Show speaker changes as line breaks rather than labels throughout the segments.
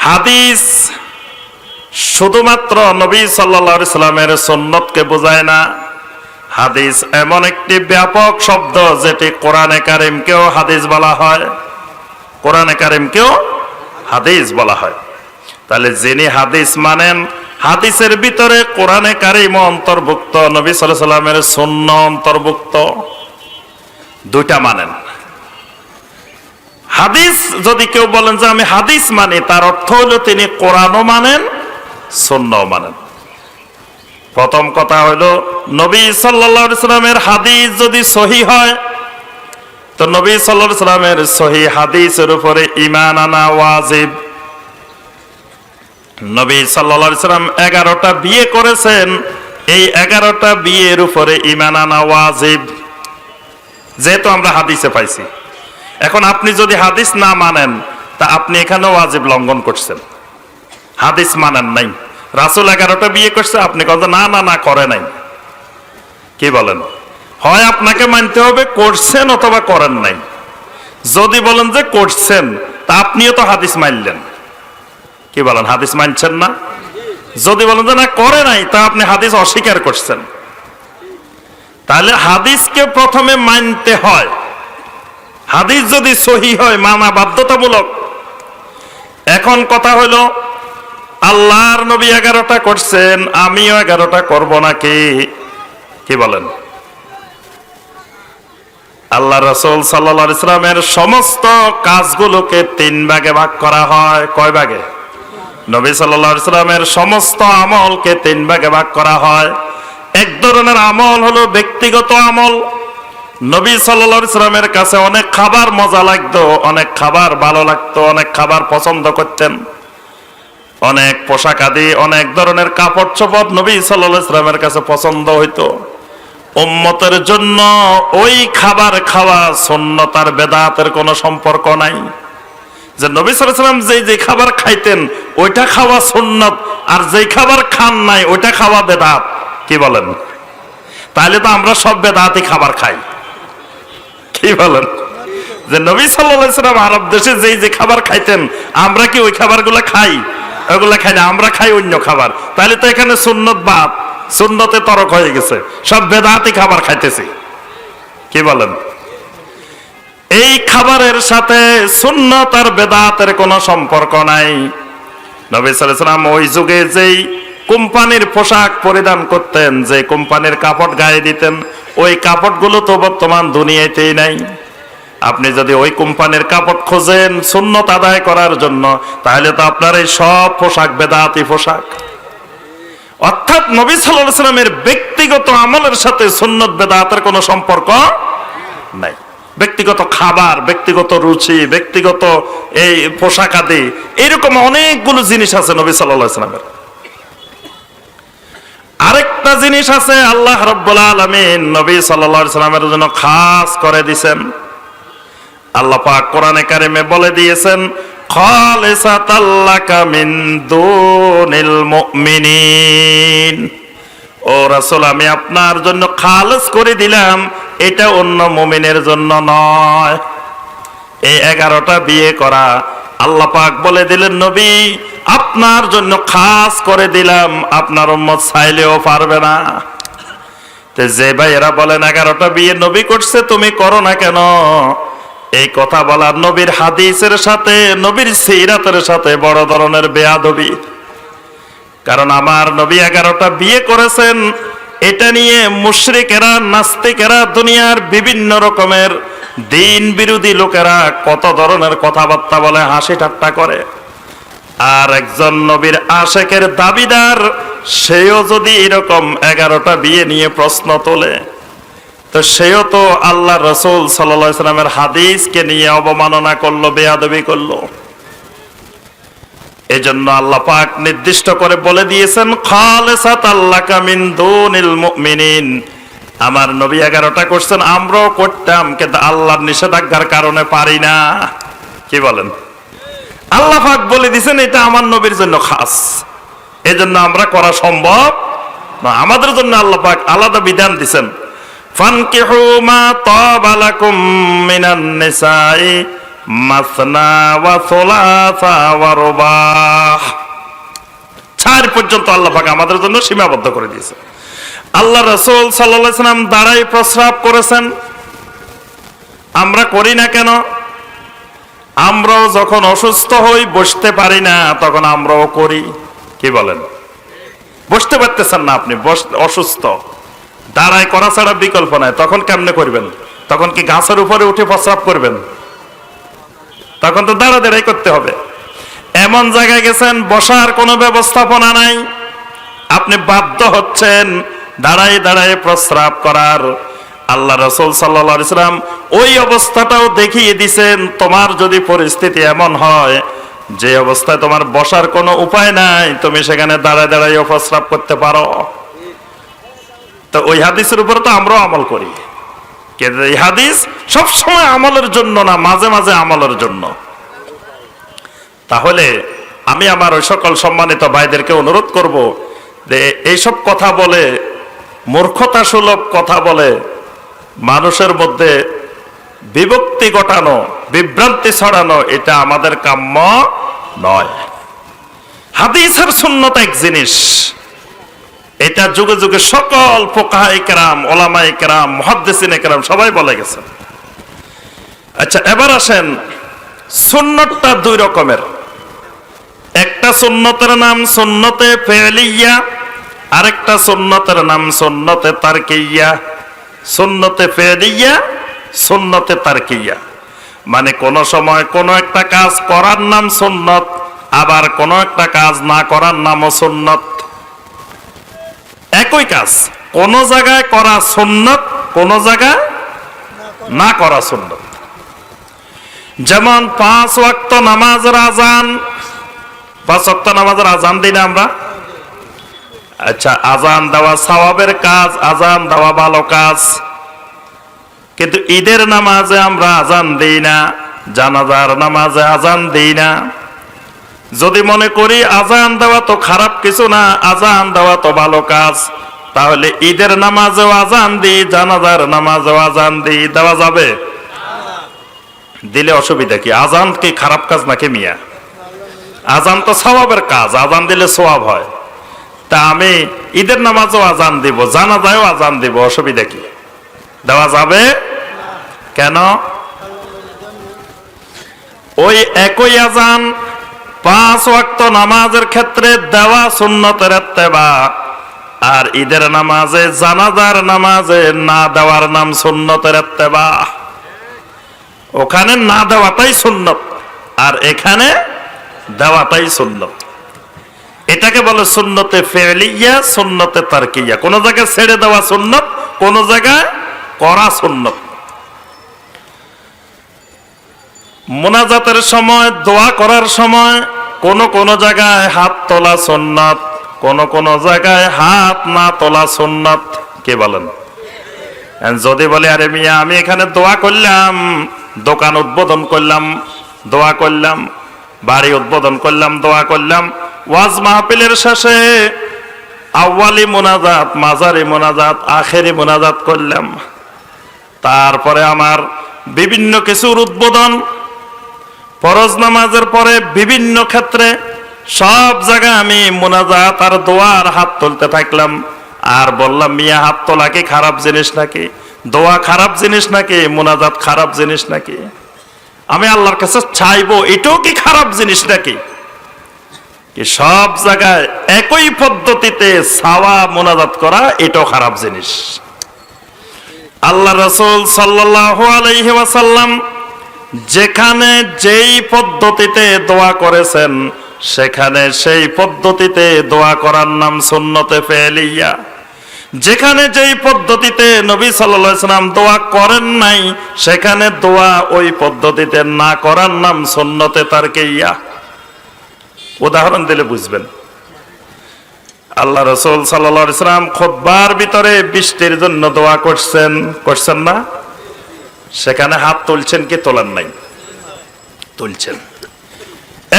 হাদিস শুধুমাত্র নবী সাল্লাল্লাহু আলাইহি সাল্লামের সুন্নতকে বোঝায় না। হাদিস এমন একটি ব্যাপক শব্দ যেটি কোরআনে কারিমকেও হাদিস বলা হয়, কোরআনে কারিমকেও হাদিস বলা হয়। তাহলে যিনি হাদিস মানেন, হাদিসের ভিতরে কোরআনে কারিম অন্তর্ভুক্ত, নবী সাল্লাল্লাহু আলাইহি সাল্লামের সুন্নাহ অন্তর্ভুক্ত, দুইটা মানেন। হাদিস যদি কেউ বলেন যে আমি হাদিস মানি, তার অর্থ হলো তিনি কোরআনও মানেন, সুন্নাহও মানেন। প্রথম কথা হলো নবী সাল্লাল্লাহু আলাইহি সাল্লামের হাদিস যদি সহিহ হয়, তো নবী সাল্লাল্লাহু আলাইহি সাল্লামের সহিহ হাদিসের উপরে ঈমান আনা ওয়াজিব। নবী সাল্লাল্লাহু আলাইহি সাল্লাম 11টা বিয়ে করেছেন, এই 11টা বিয়ের উপরে ঈমান আনা ওয়াজিব, যেহেতু আমরা হাদিসে পাইছি। এখন আপনি যদি হাদিস না মানেন, তা আপনি এখানে ওয়াজিব লঙ্ঘন করছেন, হাদিস মানেন নাই। রাসূল 11টা বিয়ে করছে, আপনি বলেন না না না করে নাই। কি বলেন? হয় আপনাকে মানতে হবে করছেন অথবা করেন নাই। যদি বলেন যে করছেন, তা আপনিও তো হাদিস মানলেন। কি বলেন? হাদিস মানছেন না। যদি বলেন যে না করে নাই, তা আপনি হাদিস অস্বীকার করছেন। তাহলে হাদিসকে প্রথমে মানতে হয়। হাদিস যদি সহিহ হয়, মানা বাধ্যতামূলক। এখন কথা হলো আল্লাহর নবী 11টা করছেন, আমিও 11টা করব নাকি? কি বলেন? আল্লাহ রাসূল সাল্লাল্লাহু আলাইহি সাল্লামের সমস্ত কাজগুলোকে 3 ভাগে ভাগ করা হয়। কয় ভাগে? নবী সাল্লাল্লাহু আলাইহি সাল্লামের সমস্ত আমলকে 3 ভাগে ভাগ করা হয়। এক ধরনের আমল হলো ব্যক্তিগত আমল। নবী সাল্লাল্লাহু আলাইহি সাল্লামের কাছে অনেক খাবার মজা লাগতো, অনেক খাবার ভালো লাগতো, অনেক খাবার পছন্দ করতেন, অনেক পোশাক আদি, অনেক ধরনের কাপড় চোপড় নবী সাল্লাল্লাহু আলাইহি সাল্লামের কাছে পছন্দ হইতো। উম্মতের জন্য ওই খাবার খাওয়া সুন্নাত আর বেদাতের কোনো সম্পর্ক নাই। যে নবী সাল্লাল্লাহু আলাইহি সাল্লাম যে খাবার খাইতেন ওইটা খাওয়া সুন্নাত, আর যেই খাবার খান নাই ওইটা খাওয়া বেদাত। কি বলেন? তাহলে তো আমরা সব বেদাতি খাবার খাই। কি বলেন? যে নবী সাল্লাল্লাহু আলাইহি সাল্লাম আরব দেশে যে খাবার খাইতেন, আমরা কি ওই খাবারগুলো খাই? ওগুলা খাই না, আমরা খাই অন্য খাবার। তাহলে তো এখানে সুন্নত বাদ, সুন্নতে তরক হয়ে গেছে, সব বেদাতি খাবার খাইতেছি। কি বলেন? এই খাবারের সাথে সুন্নত আর বেদাতের কোনো সম্পর্ক নাই। নবী সাল্লাল্লাহু আলাইহি সাল্লাম ওই যুগে যেই কোম্পানির পোশাক পরিধান করতেন, যে কোম্পানির কাপড় গায়ে দিতেন, ওই কাপড়গুলো তো বর্তমান দুনিয়াতেই নাই। আপনি যদি ওই কোম্পানির কাপড় খোঁজেন সুন্নত আদায় করার জন্য, তাহলে তো আপনার এই সব পোশাক বেদাতি পোশাক। অর্থাৎ নবী সাল্লাল্লাহু আলাইহি সাল্লামের ব্যক্তিগত আমলের সাথে সুন্নত বেদাতের কোনো সম্পর্ক নাই। ব্যক্তিগত খাবার, ব্যক্তিগত রুচি, ব্যক্তিগত এই পোশাক আদি, এরকম অনেকগুলো জিনিস আছে নবী সাল্লাল্লাহু আলাইহি সাল্লামের। আরেকটা জিনিস আছে আল্লাহ রাব্বুল আলামিন নবী সাল্লাল্লাহু আলাইহি সাল্লামের জন্য খাস করে দিয়েছেন। আল্লাহ পাক কোরআনে কারিমে বলে দিয়েছেন, খালিসাতাল লাকা মিন দুনিল মুমিনিন। ও রাসূল, আমি আপনার জন্য খালেস করে দিলাম, এটা অন্য মুমিনের জন্য নয়। এই 11টা বিয়ে করা আল্লাহ পাক বলে দিলেন, নবী আপনার জন্য খাস করে দিলাম, আপনার উম্মত চাইলেও পারবে না। তো যে ভাইয়েরা বলেন 11টা বিয়ে নবী করছে, তুমি করো না কেন? এই কথা বলার নবীর হাদিসের সাথে, নবীর সিরাতের সাথে বড় ধরনের বেয়াদবি। কারণ আমার নবী 11টা বিয়ে করেছেন, এটা নিয়ে মুশরিকেরা, নাস্তিকেরা, দুনিয়ার বিভিন্ন রকমের দিন বিরোধী লোকেরা কত ধরনের কথাবার্তা বলে, হাসি ঠাট্টা করে। আর একজন নবীর আশেকের দাবিদার, সেও যদি এরকম 11টা বিয়ে নিয়ে প্রশ্ন তোলে, তো সেও তো আল্লাহ রাসূল সাল্লাল্লাহু আলাইহি সাল্লামের হাদিসকে নিয়ে অবমাননা করলো, বেয়াদবি করলো। এজন্য আল্লাহ পাক নির্দিষ্ট করে বলে দিয়েছেন, খালিসাতাল লাকা মিন দুনিল মুমিনিন। আমার নবী 11টা করছেন, আমরাও করতাম, কিন্তু আল্লাহর নিষেধাজ্ঞার কারণে পারি না। কি বলেন? আল্লাহ পাক বলে দিয়েছেন এটা আমার নবীর জন্য খাস, এজন্য আমরা করা সম্ভব না। আমাদের জন্য আল্লাহ পাক আলাদা বিধান দিয়েছেন, ফানকিহু মা তাবা লাকুম মিনান নিসাই মাসনা ওয়া সুলাসা ওয়া রুবাহ। 4 পর্যন্ত আল্লাহ পাক আমাদের জন্য সীমাবদ্ধ করে দিয়েছে। আল্লাহ রাসূল সাল্লাল্লাহু আলাইহি ওয়াসাল্লাম দাঁড়ায় প্রস্রাব করেছেন, আমরা করি না কেন? আমরাও যখন অসুস্থ হই, বসতে পারি না, তখন আমরাও করি। কি বলেন? বসতে পারতেছেন না আপনি, অসুস্থ, দাঁড়ায় করা ছাড়া বিকল্প নাই, তখন কেমনে করবেন? তখন কি গাছের উপরে উঠে প্রস্রাব করবেন? তখন তো দাঁড়া দাঁড়াই করতে হবে। এমন জায়গায় গেছেন বসার কোনো ব্যবস্থাপনা নাই, আপনি বাধ্য হচ্ছেন দাঁড়ায় দাঁড়ায় প্রস্রাব করার। আল্লাহ রাসূল সাল্লাল্লাহু আলাইহি ওয়াসাল্লাম ওই অবস্থাটাও দেখিয়ে দিয়েছেন, তোমার যদি পরিস্থিতি এমন হয় যে অবস্থায় তোমার বসার কোনো উপায় নাই, তুমি সেখানে দাঁড়ায় দাঁড়ায় প্রস্রাব করতে পারো। তো ওই হাদিসের উপর তো আমরাও আমল করি, কিন্তু এই হাদিস সবসময় আমলের জন্য না, মাঝে মাঝে আমলের জন্য। তাহলে আমি আমার ওই সকল সম্মানিত ভাইদেরকে অনুরোধ করব যে এইসব কথা বলে, মূর্খতা সুলভ কথা বলে মানুষের মধ্যে বিভক্তি ঘটানো, বিভ্রান্তি ছড়ানো, এটা আমাদের কাম্য নয়। হাদিস আর সুন্নাত এক জিনিস, এটা যুগে যুগে সকল ফুকাহায়ে কেরাম, উলামায়ে কেরাম, মুহাদ্দিসিনে কেরাম সবাই বলে গেছেন। আচ্ছা, এবার আসেন, সুন্নতটা 2 রকমের। একটা সুন্নতের নাম সুন্নতে ফেলিয়া, আরেকটা সুন্নতের নাম সুন্নতে তারকিয়া। সুন্নতে ফেলিয়া, সুন্নতে তারকিয়া, মানে কোন সময় কোন একটা কাজ করার নাম সুন্নত, আবার কোন একটা কাজ না করার নামও সুন্নত। একই কাজ কোন জায়গায় করা সুন্নত, কোন জায়গায় না করা সুন্নত। যেমন 5 ওয়াক্ত নামাজের আজান, 5 ওয়াক্ত নামাজের আজান দিই না আমরা? আচ্ছা, আজান দেওয়া সওয়াবের কাজ, আজান দেওয়া ভালো কাজ, কিন্তু ঈদের নামাজে আমরা আজান দিই না, জানাজার নামাজে আজান দিই না। যদি মনে করি আজান দেওয়া তো খারাপ কিছু না, আজান দেওয়া তো ভালো কাজ, তাহলে ঈদের নামাজেও আজান দিই, জানাজার নামাজেও আজান দিই, দেওয়া যাবে? দিলে অসুবিধা কি? আজান কি খারাপ কাজ নাকি মিয়া? আজান তো সওয়াবের কাজ, আজান দিলে সওয়াব হয়। তা আমি ঈদের নামাজেও আজান দিব, জানাজায়ও আজান দিব, অসুবিধা কি? দেওয়া যাবে কেন? ওই একই আজান 5 ওয়াক্ত নামাজের ক্ষেত্রে দেওয়া সুন্নতের ইত্তেবা, আর ঈদের নামাজে, জানাজার নামাজে না দেওয়ার নাম সুন্নতের ইত্তেবা। ওখানে না দেওয়াটাই সুন্নত, আর এখানে দেওয়াটাই সুন্নত। এটাকে বলে সুন্নতে ফেলিয়া, সুন্নতে তারকিয়া। কোন জায়গায় ছেড়ে দেওয়া সুন্নত, কোন জায়গায় করা সুন্নত। মুনাজাতের সময়, দোয়া করার সময় কোন কোন জায়গায় হাত তোলা সুন্নত, কোন কোন জায়গায় হাত না তোলা সুন্নত। কে বলেন? যদি বলে আরে মিয়া আমি এখানে দোয়া করলাম, দোকান উদ্বোধন করলাম, দোয়া করলাম, বাড়ি উদ্বোধন করলাম, দোয়া করলাম, ওয়াজ মাহফিলের শেষে আউয়ালি মুনাজাত, মাঝারি মুনাজাত, আখেরি মুনাজাত করলাম, তারপরে আমার বিভিন্ন কিছুর উদ্বোধন, ফরজ নামাজের পরে বিভিন্ন ক্ষেত্রে সব জায়গায় আমি মুনাজাত আর দোয়ার হাত তুলতে থাকলাম, আর বললাম মিয়া হাত তোলা কি খারাপ জিনিস নাকি? দোয়া খারাপ জিনিস নাকি? মুনাজাত খারাপ জিনিস নাকি? আমি আল্লাহর কাছে চাইবো এটাও কি খারাপ জিনিস নাকি? কি সব জায়গায় একই পদ্ধতিতে সাওয়া মুনাজাত করা এটাও খারাপ জিনিস? আল্লাহ রাসূল সাল্লাল্লাহু আলাইহি ওয়াসাল্লাম যেখানে যেই পদ্ধতিতে দোয়া করেছেন, সেখানে সেই পদ্ধতিতে দোয়া করার নাম সুন্নতে ফেলিয়া। যেখানে যেই পদ্ধতিতে নবী সাল্লাল্লাহু আলাইহি ওয়াসাল্লাম দোয়া করেন নাই, সেখানে দোয়া ওই পদ্ধতিতে না করার নাম সুন্নতে তারকিয়া। উদাহরণ দিলে বুঝবেন। আল্লাহ রাসূল সাল্লাল্লাহু আলাইহি ওয়াসাল্লাম খুতবার ভিতরে বৃষ্টির জন্য দোয়া করছেন না? সেখানে হাত তুলছেন কি তোলেন নাই? তুলছেন।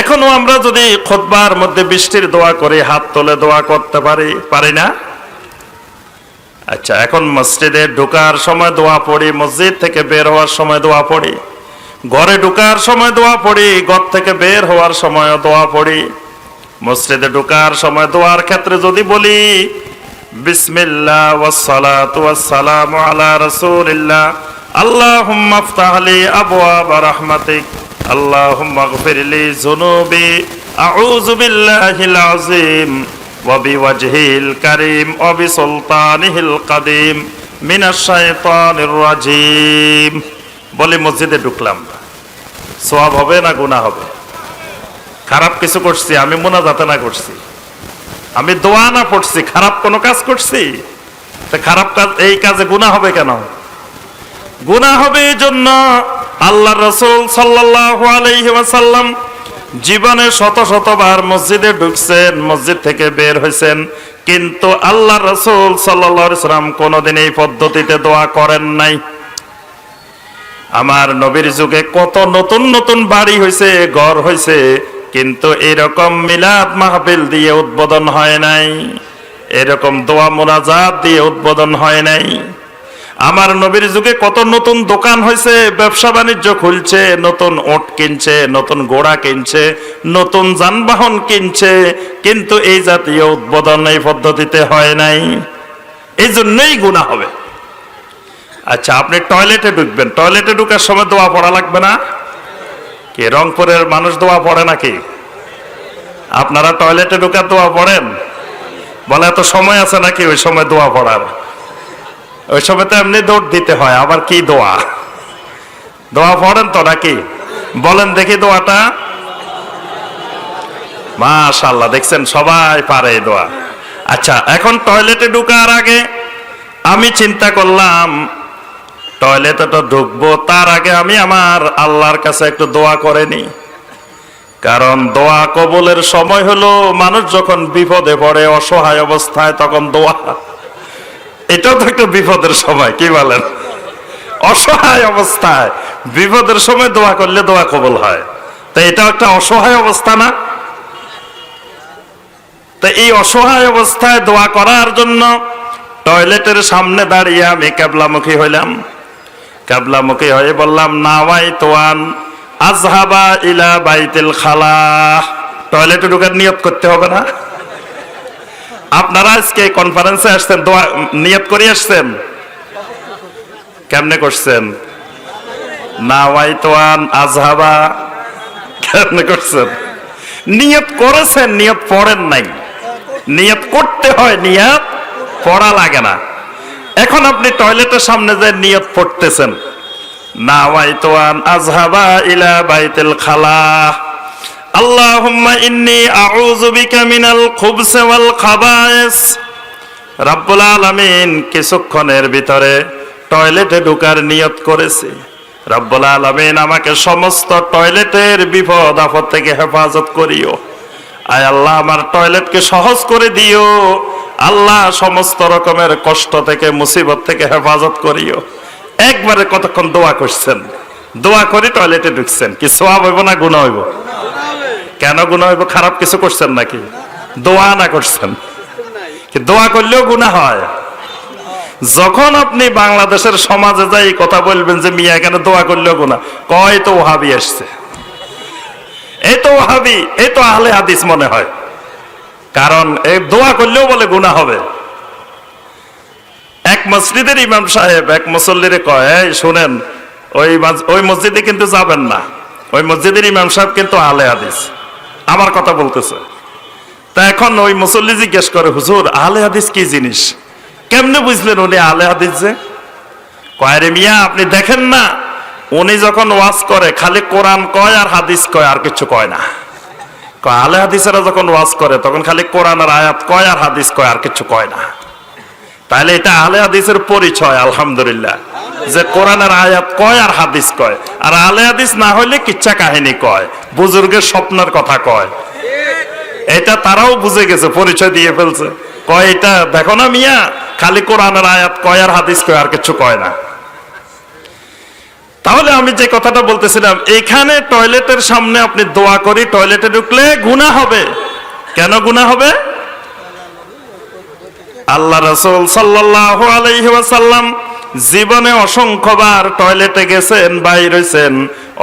এখনো আমরা যদি খুতবার মধ্যে বৃষ্টির দোয়া করি, হাত তুলে দোয়া করতে পারি না? আচ্ছা, এখন মসজিদে ঢোকার সময় দোয়া পড়ি, মসজিদ থেকে বের হওয়ার সময় দোয়া পড়ি, ঘরে ঢোকার সময় দোয়া পড়ি, ঘর থেকে বের হওয়ার সময়ও দোয়া পড়ি। মসজিদে ঢোকার সময় দোয়ার ক্ষেত্রে যদি বলি বিসমিল্লাহ ওয়াসসালাতু ওয়াসসালামু আলা রাসূলিল্লাহ, আল্লাহুম্মা ইফতাহ লি আবওয়াব রাহমাতিক, আল্লাহুম্মা ইগফির লি যুনুবি, আউযু বিল্লাহিল আযীম ওয়া বিওয়াজহিল কারীম ওয়া বিসুলতানিহিল কাদীম মিনাশ শাইতানির রাজীম বলে মসজিদে ঢুকলাম। সওয়াব হবে না গুনাহ হবে? খারাপ কিছু করছি, আমি মুনাজাতে না করছি, আমি দোয়া না পড়ছি, খারাপ কোনো কাজ করছি? তা খারাপ কাজ, এই কাজে গুনাহ হবে কেন? গুনাহ হবে এই জন্য আল্লাহ রাসূল সাল্লাল্লাহু আলাইহি ওয়াসাল্লাম জীবনে শত শতবার মসজিদে ঢুকছেন, মসজিদ থেকে বের হয়েছেন, কিন্তু আল্লাহ রাসূল সাল্লাল্লাহু আলাইহি ওয়াসাল্লাম কোনোদিন এই পদ্ধতিতে দোয়া করেন নাই। আমার নবীর যুগে কত নতুন নতুন বাড়ি হয়েছে, ঘর হয়েছে, কিন্তু এরকম মিলাদ মাহফিল দিয়ে উদ্বোধন হয় নাই, এরকম দোয়া মোনাজাত দিয়ে উদ্বোধন হয় নাই। আমার নবীর যুগে কত নতুন দোকান হয়েছে, ব্যবসা বাণিজ্য খুলছে, নতুন ওট কিনছে, নতুন ঘোড়া কিনছে, নতুন যানবাহন কিনছে, কিন্তু এই জাতীয় উদ্বোধন এই পদ্ধতিতে হয় নাই। এই জন্যই গুনাহ হবে। আচ্ছা, আপনি টয়লেটে ঢুকবেন, টয়লেটে ঢুকার সময় দোয়া পড়া লাগবে না? কি রংপুরের মানুষ দোয়া পড়ে নাকি? আপনারা টয়লেটে ঢুকার দোয়া পড়েন? বলে এত সময় আছে নাকি ওই সময় দোয়া পড়ার? ওই সময় তো এমনি দৌড় দিতে হয়, আবার কি দোয়া? দোয়া পড়েন তো নাকি? বলেন দেখি দোয়াটা। মাশাআল্লাহ, দেখছেন সবাই পারে এই দোয়া। আচ্ছা, এখন টয়লেটে ঢুকার আগে আমি চিন্তা করলাম টয়লেটে তো ঢুকবো, তার আগে আমি আমার আল্লাহর কাছে একটু দোয়া করে নি। কারণ দোয়া কবুলের সময় হলো মানুষ যখন বিপদে পড়ে, অসহায় অবস্থায়, তখন দোয়া, এটাও তো একটা বিপদের সময়, কি বলেন? অসহায় অবস্থায় বিপদের সময় দোয়া করলে দোয়া কবুল হয়, তো এটাও একটা অসহায় অবস্থা না? তো এই অসহায় অবস্থায় দোয়া করার জন্য টয়লেটের সামনে দাঁড়িয়ে আমি কিবলামুখী হইলাম। কিবলামুখী হয়ে বললাম নাওয়াইতু আন আযহাবা ইলা বাইতিল খালা। টয়লেটে ঢোকার নিয়ত করতে হবে না? আপনারা আজকে কনফারেন্সে আসছেন, দোয়া নিয়ত করে আসছেন? কেমনে করছেন? নাওয়াইতু আন আযহাবা, কেমনে করছেন? নিয়ত করেছেন, নিয়ত পড়েন নাই। নিয়ত করতে হয়, নিয়ত পড়া লাগে না। এখন আপনি টয়লেটের সামনে যে নিয়ত পড়তেছেন, নাওয়াইতু আন আযহাবা ইলা বাইতিল খালা, আল্লাহুম্মা ইন্নী আউযু বিকা মিনাল খুবসি ওয়াল খাবায়েস। রব্বুল আলামিন কিছুক্ষণের ভিতরে টয়লেটে ঢোকার নিয়ত করেছে। রব্বুল আলামিন আমাকে সমস্ত টয়লেটের বিপদ আপদ থেকে হেফাজত করিও। আয় আল্লাহ, আমার টয়লেটকে সহজ করে দিও। আল্লাহ, সমস্ত রকমের কষ্ট থেকে, মুসিবত থেকে হেফাজত করিও। একবারে কতক্ষণ দোয়া করছেন, দোয়া করে টয়লেটে ঢুকছেন, কি সওয়াব হইব না গুনাহ হইব? কেন গুনাহ হইব? খারাপ কিছু করছেন নাকি? দোয়া না করছেন? কি দোয়া করলেও গুনাহ হয়? যখন আপনি বাংলাদেশের সমাজে যাই কথা বলবেন যে মিয়া এখানে দোয়া করলেও গুনাহ, কয় তো ওহাবি আসছে, এই তো ওহাবি, এই তো আহলে হাদিস মনে হয়। কারণ এই দোয়া করলেও বলে গুনাহ হবে। এক মসজিদের ইমাম সাহেব এক মুসল্লিরে কয়, এই শুনেন, ওই মসজিদে কিন্তু যাবেন না, ওই মসজিদের ইমাম সাহেব কিন্তু আহলে হাদিস, আমার কথা বলতেছে। তা এখন ওই মুসল্লি জিজ্ঞেস করে, হুজুর আহলে হাদিস কি জিনিস? কেমনে বুঝলেন উনি আহলে হাদিস? যে কয়, রে মিয়া আপনি দেখেন না, উনি যখন ওয়াজ করে খালি কোরআন কয় আর হাদিস কয়, আর কিছু কয় না। আহলে হাদিসেরা যখন ওয়াজ করে তখন খালি কোরআন আর আয়াত কয় আর হাদিস কয়, আর কিছু কয় না। তাহলে এটা আহলে হাদিসের পরিচয়, আলহামদুলিল্লাহ, যে কোরআনের আয়াত কয় আর হাদিস কয়। আর আহলে হাদিস না হইলে কিচ্ছা কাহিনী কয়, বুজুর্গের স্বপ্নের কথা কয়। এটা তারাও বুঝে গেছে, পরিচয় দিয়ে ফেলছে। কয় এটা দেখো না মিয়া, খালি কোরআনের আয়াত কয় আর হাদিস কয়, আর কিছু কয় না। তাহলে আমি যে কথাটা বলতেছিলাম, এখানে টয়লেটের সামনে আপনি দোয়া করি টয়লেটে ঢুকলে গুনাহ হবে। কেন গুনাহ হবে? আল্লাহ রাসূল সাল্লাল্লাহু আলাইহি ওয়াসাল্লাম জীবনে অসংখ্যবার টয়লেটে গেছেন, বাইর হইছেন,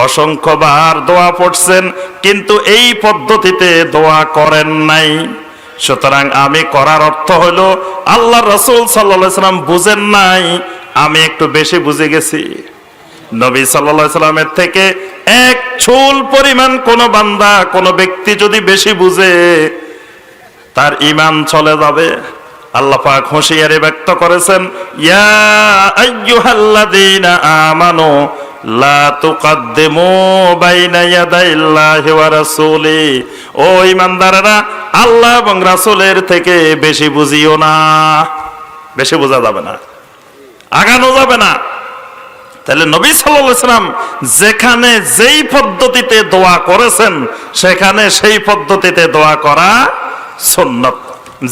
অসংখ্যবার দোয়া পড়ছেন, কিন্তু এই পদ্ধতিতে দোয়া করেন নাই। সুতরাং আমি করার অর্থ হলো আল্লাহ রাসূল সাল্লাল্লাহু আলাইহি সাল্লাম বুঝেন নাই, আমি একটু বেশি বুঝে গেছি। নবী সাল্লাল্লাহু আলাইহি সাল্লামের থেকে এক চুল পরিমাণ কোন বান্দা, কোন ব্যক্তি যদি বেশি বুঝে, তার ঈমান চলে যাবে। আল্লাহ পাক হুঁশিয়ারি ব্যক্ত করেছেন, ইয়া আইয়ুহাল্লাযীনা আমানু লা তুকদ্দিমু বাইনা ইয়াদাইল্লাহি ওয়া রাসূলি। ও ঈমানদারেরা, আল্লাহ এবং রাসূলের থেকে বেশি বুঝিও না। বেশি বোঝা যাবে না, আগানো যাবে না। তাহলে নবী সাল্লাল্লাহু আলাইহি সাল্লাম যেখানে যেই পদ্ধতিতে দোয়া করেছেন, সেখানে সেই পদ্ধতিতে দোয়া করা সুন্নাত।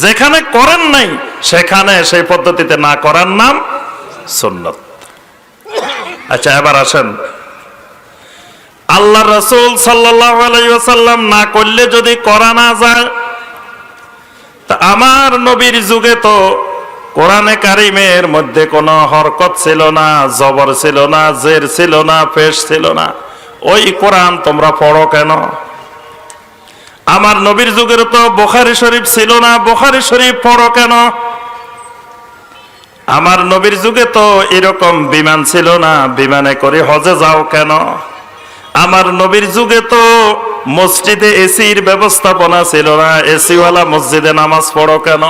যেখানে করেন নাই, সেখানে সেই পদ্ধতিতে না করার নাম সুন্নাত। আচ্ছা, এবার আসেন, আল্লাহ রাসূল সাল্লাল্লাহু আলাইহি ওয়াসাল্লাম না করলে যদি করা না যায়, তা আমার নবীর যুগে তো কোরআনে কারিমের মধ্যে কোনো হরকত ছিল না, জবর ছিল না, জের ছিল না, পেশ ছিল না। ওই কোরআন তোমরা পড়ো কেন? আমার নবীর যুগের তো বুখারী শরীফ ছিল না, বুখারী শরীফ পড়ো কেন? আমার নবীর যুগে তো এরকম বিমান ছিল না, বিমানে করে হজে যাও কেন? আমার নবীর যুগে তো মসজিদে এসির ব্যবস্থাপনা ছিল না, এসিওয়ালা মসজিদে নামাজ পড়ো কেন?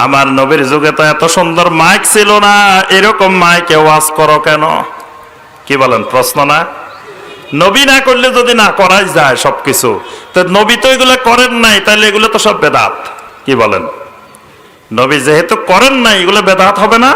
আমার নবীর যুগে তো এত সুন্দর মাইক ছিল না, এরকম মাইকে ওয়াজ করো কেন? কি বলেন, প্রশ্ন না? নবী না করলে যদি না করাই যায় সবকিছু, তো নবী তো এগুলো করেন নাই, তাহলে এগুলো তো সব বেদাত। কি বলেন? নবী যেহেতু করেন নাই, এগুলো বেদাত হবে না?